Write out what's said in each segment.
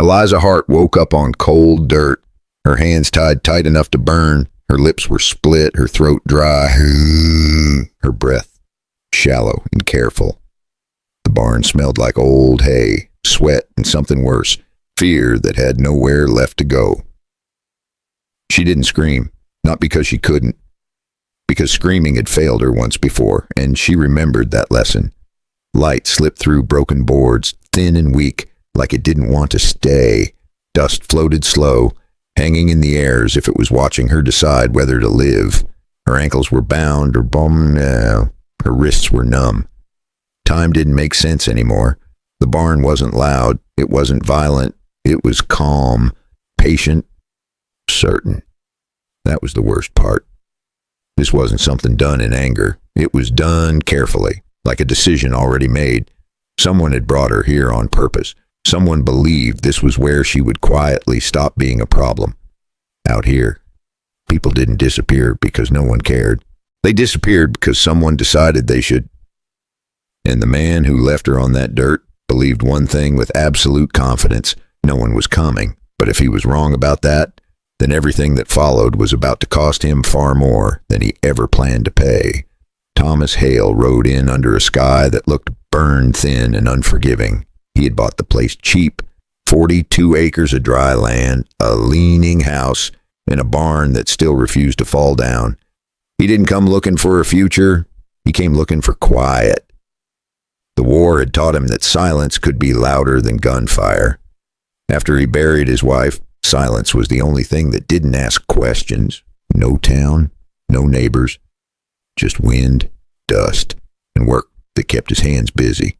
Eliza Hart woke up on cold dirt, her hands tied tight enough to burn, her lips were split, her throat dry, her breath shallow and careful. The barn smelled like old hay, sweat, and something worse, fear that had nowhere left to go. She didn't scream, not because she couldn't, because screaming had failed her once before, and she remembered that lesson. Light slipped through broken boards, thin and weak, like it didn't want to stay. Dust floated slow, hanging in the air as if it was watching her decide whether to live. Her ankles were bound, her wrists were numb. Time didn't make sense anymore. The barn wasn't loud, it wasn't violent, it was calm, patient, certain. That was the worst part. This wasn't something done in anger. It was done carefully, like a decision already made. Someone had brought her here on purpose. Someone believed this was where she would quietly stop being a problem. Out here, people didn't disappear because no one cared. They disappeared because someone decided they should. And the man who left her on that dirt believed one thing with absolute confidence: no one was coming. But if he was wrong about that, then everything that followed was about to cost him far more than he ever planned to pay. Thomas Hale rode in under a sky that looked burned thin and unforgiving. He had bought the place cheap, 42 acres of dry land, a leaning house, and a barn that still refused to fall down. He didn't come looking for a future. He came looking for quiet. The war had taught him that silence could be louder than gunfire. After he buried his wife, silence was the only thing that didn't ask questions. No town, no neighbors, just wind, dust, and work that kept his hands busy.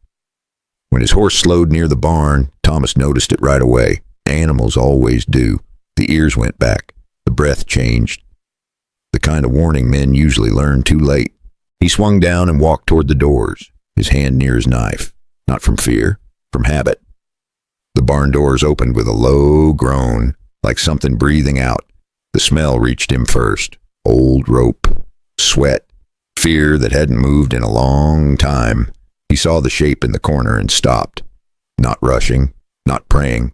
When his horse slowed near the barn, Thomas noticed it right away. Animals always do. The ears went back. The breath changed. The kind of warning men usually learn too late. He swung down and walked toward the doors, his hand near his knife. Not from fear, from habit. The barn doors opened with a low groan, like something breathing out. The smell reached him first. Old rope, sweat, fear that hadn't moved in a long time. He saw the shape in the corner and stopped. Not rushing, not praying.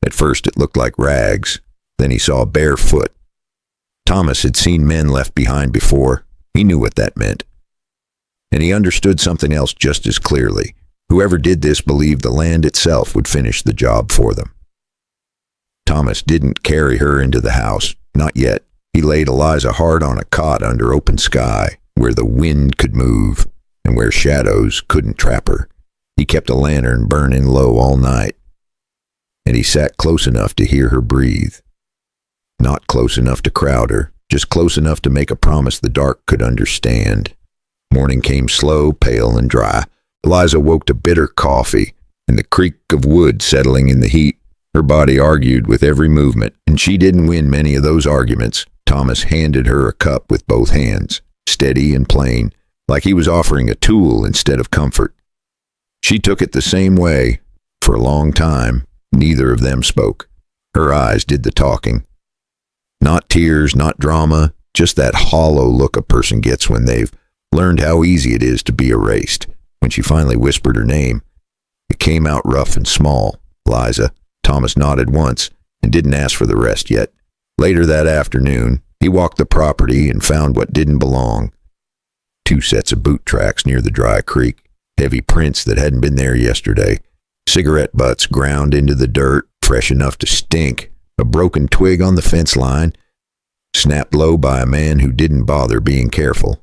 At first it looked like rags. Then he saw a bare foot. Thomas had seen men left behind before. He knew what that meant. And he understood something else just as clearly. Whoever did this believed the land itself would finish the job for them. Thomas didn't carry her into the house. Not yet. He laid Eliza Hart on a cot under open sky, where the wind could move, and where shadows couldn't trap her. He kept a lantern burning low all night, and he sat close enough to hear her breathe. Not close enough to crowd her, just close enough to make a promise the dark could understand. Morning came slow, pale, and dry. Eliza woke to bitter coffee and the creak of wood settling in the heat. Her body argued with every movement, and she didn't win many of those arguments. Thomas handed her a cup with both hands, steady and plain, like he was offering a tool instead of comfort. She took it the same way. For a long time, neither of them spoke. Her eyes did the talking. Not tears, not drama, just that hollow look a person gets when they've learned how easy it is to be erased. When she finally whispered her name, it came out rough and small. Liza. Thomas nodded once and didn't ask for the rest yet. Later that afternoon, he walked the property and found what didn't belong. 2 sets of boot tracks near the dry creek, heavy prints that hadn't been there yesterday, cigarette butts ground into the dirt, fresh enough to stink, a broken twig on the fence line, snapped low by a man who didn't bother being careful.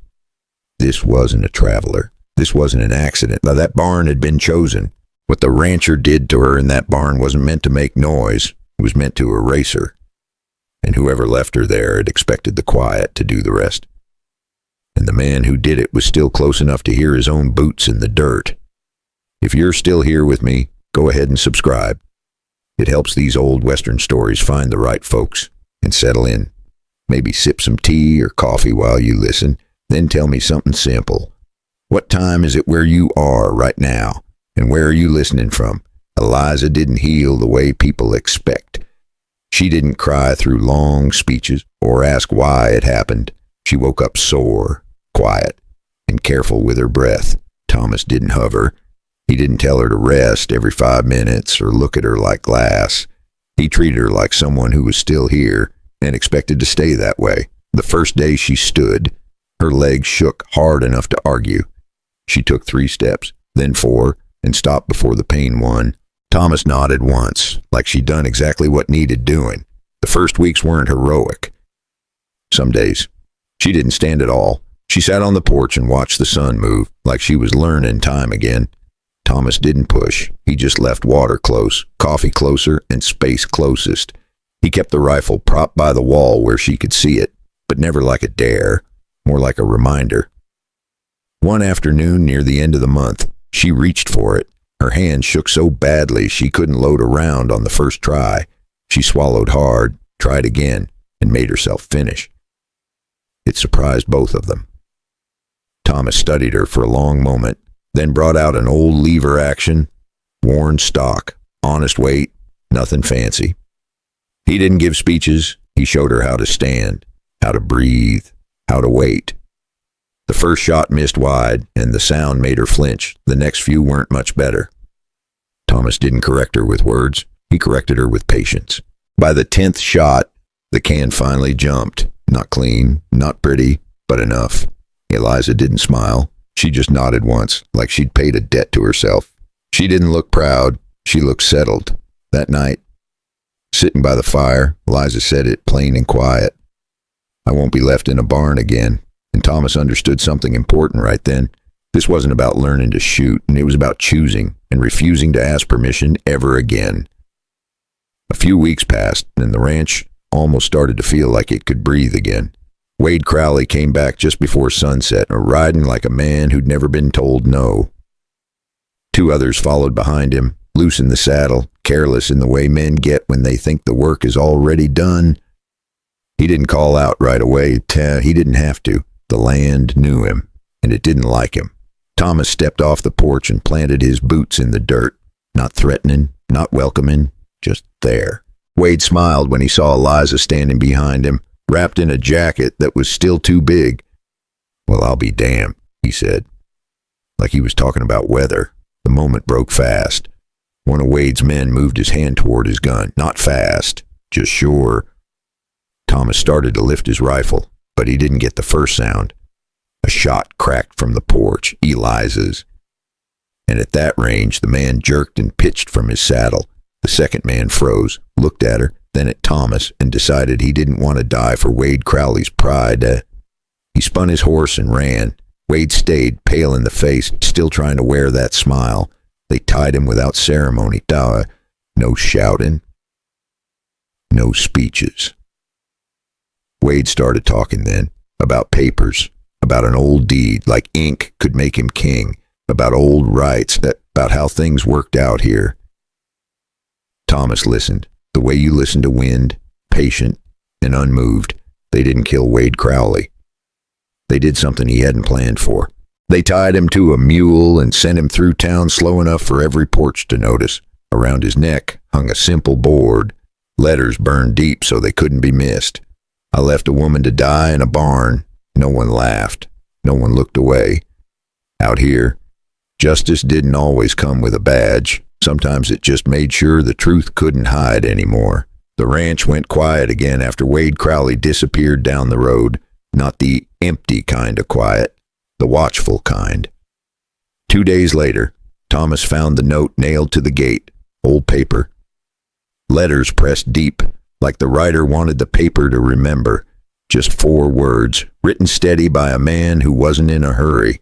This wasn't a traveler. This wasn't an accident. Now, that barn had been chosen. What the rancher did to her in that barn wasn't meant to make noise. It was meant to erase her. And whoever left her there had expected the quiet to do the rest. And the man who did it was still close enough to hear his own boots in the dirt. If you're still here with me, go ahead and subscribe. It helps these old Western stories find the right folks and settle in. Maybe sip some tea or coffee while you listen, then tell me something simple. What time is it where you are right now? And where are you listening from? Eliza didn't heal the way people expect. She didn't cry through long speeches or ask why it happened. She woke up sore, quiet, and careful with her breath. Thomas didn't hover. He didn't tell her to rest every 5 minutes or look at her like glass. He treated her like someone who was still here and expected to stay that way. The first day she stood, her legs shook hard enough to argue. She took 3 steps, then 4, and stopped before the pain won. Thomas nodded once, like she'd done exactly what needed doing. The first weeks weren't heroic. Some days, she didn't stand at all. She sat on the porch and watched the sun move, like she was learning time again. Thomas didn't push. He just left water close, coffee closer, and space closest. He kept the rifle propped by the wall where she could see it, but never like a dare, more like a reminder. One afternoon near the end of the month, she reached for it. Her hand shook so badly she couldn't load a round on the first try. She swallowed hard, tried again, and made herself finish. It surprised both of them. Thomas studied her for a long moment, then brought out an old lever action, worn stock, honest weight, nothing fancy. He didn't give speeches. He showed her how to stand, how to breathe, how to wait. The first shot missed wide, and the sound made her flinch. The next few weren't much better. Thomas didn't correct her with words. He corrected her with patience. By the 10th shot, the can finally jumped. Not clean, not pretty, but enough. Eliza didn't smile. She just nodded once, like she'd paid a debt to herself. She didn't look proud. She looked settled. That night, sitting by the fire, Eliza said it plain and quiet. I won't be left in a barn again. And Thomas understood something important right then. This wasn't about learning to shoot, and it was about choosing and refusing to ask permission ever again. A few weeks passed, and the ranch almost started to feel like it could breathe again. Wade Crowley came back just before sunset, riding like a man who'd never been told no. 2 others followed behind him, loose in the saddle, careless in the way men get when they think the work is already done. He didn't call out right away. He didn't have to. The land knew him, and it didn't like him. Thomas stepped off the porch and planted his boots in the dirt, not threatening, not welcoming, just there. Wade smiled when he saw Eliza standing behind him, wrapped in a jacket that was still too big. Well, I'll be damned, he said, like he was talking about weather. The moment broke fast. One of Wade's men moved his hand toward his gun, not fast, just sure. Thomas started to lift his rifle, but he didn't get the first sound. A shot cracked from the porch, Eliza's. And at that range, the man jerked and pitched from his saddle. The second man froze, looked at her, then at Thomas, and decided he didn't want to die for Wade Crowley's pride. He spun his horse and ran. Wade stayed, pale in the face, still trying to wear that smile. They tied him without ceremony. No shouting. No speeches. Wade started talking then, about papers, about an old deed, like ink could make him king, about old rights, about how things worked out here. Thomas listened, the way you listen to wind, patient and unmoved. They didn't kill Wade Crowley. They did something he hadn't planned for. They tied him to a mule and sent him through town slow enough for every porch to notice. Around his neck hung a simple board, letters burned deep so they couldn't be missed. I left a woman to die in a barn. No one laughed. No one looked away. Out here, justice didn't always come with a badge. Sometimes it just made sure the truth couldn't hide anymore. The ranch went quiet again after Wade Crowley disappeared down the road. Not the empty kind of quiet, the watchful kind. 2 days later, Thomas found the note nailed to the gate, old paper. Letters pressed deep, like the writer wanted the paper to remember. Just 4 words, written steady by a man who wasn't in a hurry.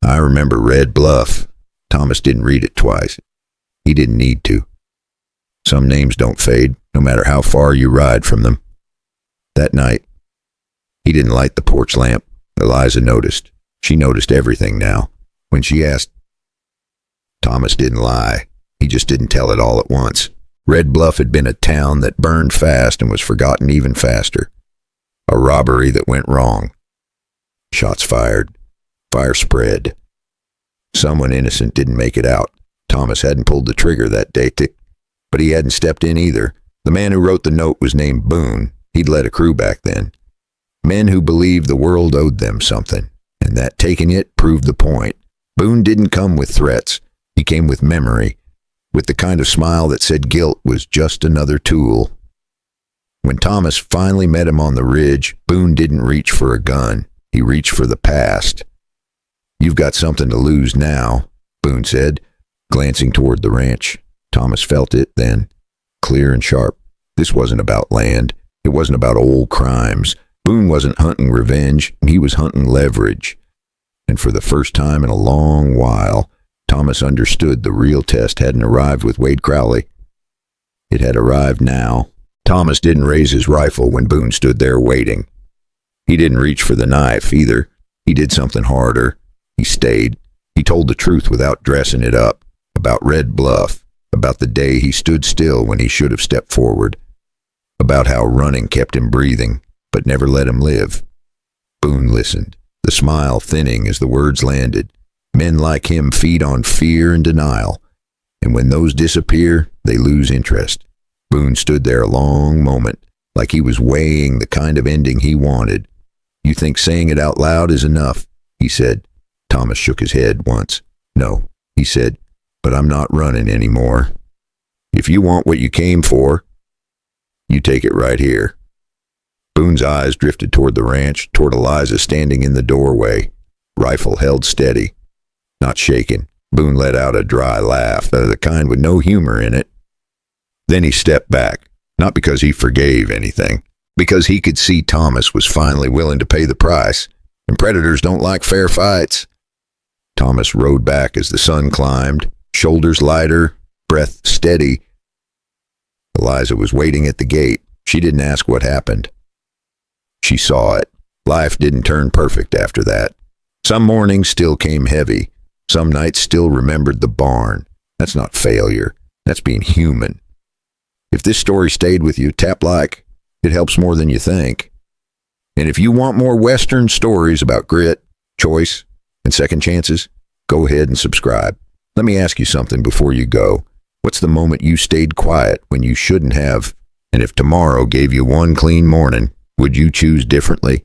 I remember Red Bluff. Thomas didn't read it twice. He didn't need to. Some names don't fade, no matter how far you ride from them. That night, he didn't light the porch lamp. Eliza noticed. She noticed everything now. When she asked, Thomas didn't lie. He just didn't tell it all at once. Red Bluff had been a town that burned fast and was forgotten even faster. A robbery that went wrong. Shots fired. Fire spread. Someone innocent didn't make it out. Thomas hadn't pulled the trigger that day, but he hadn't stepped in either. The man who wrote the note was named Boone. He'd led a crew back then. Men who believed the world owed them something, and that taking it proved the point. Boone didn't come with threats. He came with memory, with the kind of smile that said guilt was just another tool. When Thomas finally met him on the ridge, Boone didn't reach for a gun. He reached for the past. "You've got something to lose now," Boone said, glancing toward the ranch. Thomas felt it then, clear and sharp. This wasn't about land. It wasn't about old crimes. Boone wasn't hunting revenge. He was hunting leverage. And for the first time in a long while, Thomas understood the real test hadn't arrived with Wade Crowley. It had arrived now. Thomas didn't raise his rifle when Boone stood there waiting. He didn't reach for the knife either. He did something harder. He stayed. He told the truth without dressing it up, about Red Bluff, about the day he stood still when he should have stepped forward, about how running kept him breathing, but never let him live. Boone listened, the smile thinning as the words landed. Men like him feed on fear and denial, and when those disappear, they lose interest. Boone stood there a long moment, like he was weighing the kind of ending he wanted. "You think saying it out loud is enough?" he said. Thomas shook his head once. "No," he said, "but I'm not running anymore. If you want what you came for, you take it right here." Boone's eyes drifted toward the ranch, toward Eliza standing in the doorway, rifle held steady, not shaken. Boone let out a dry laugh, the kind with no humor in it. Then he stepped back, not because he forgave anything, because he could see Thomas was finally willing to pay the price, and predators don't like fair fights. Thomas rode back as the sun climbed, shoulders lighter, breath steady. Eliza was waiting at the gate. She didn't ask what happened. She saw it. Life didn't turn perfect after that. Some mornings still came heavy. Some nights still remembered the barn. That's not failure. That's being human. If this story stayed with you, tap like. It helps more than you think. And if you want more Western stories about grit, choice, and second chances, go ahead and subscribe. Let me ask you something before you go. What's the moment you stayed quiet when you shouldn't have? And if tomorrow gave you one clean morning, would you choose differently?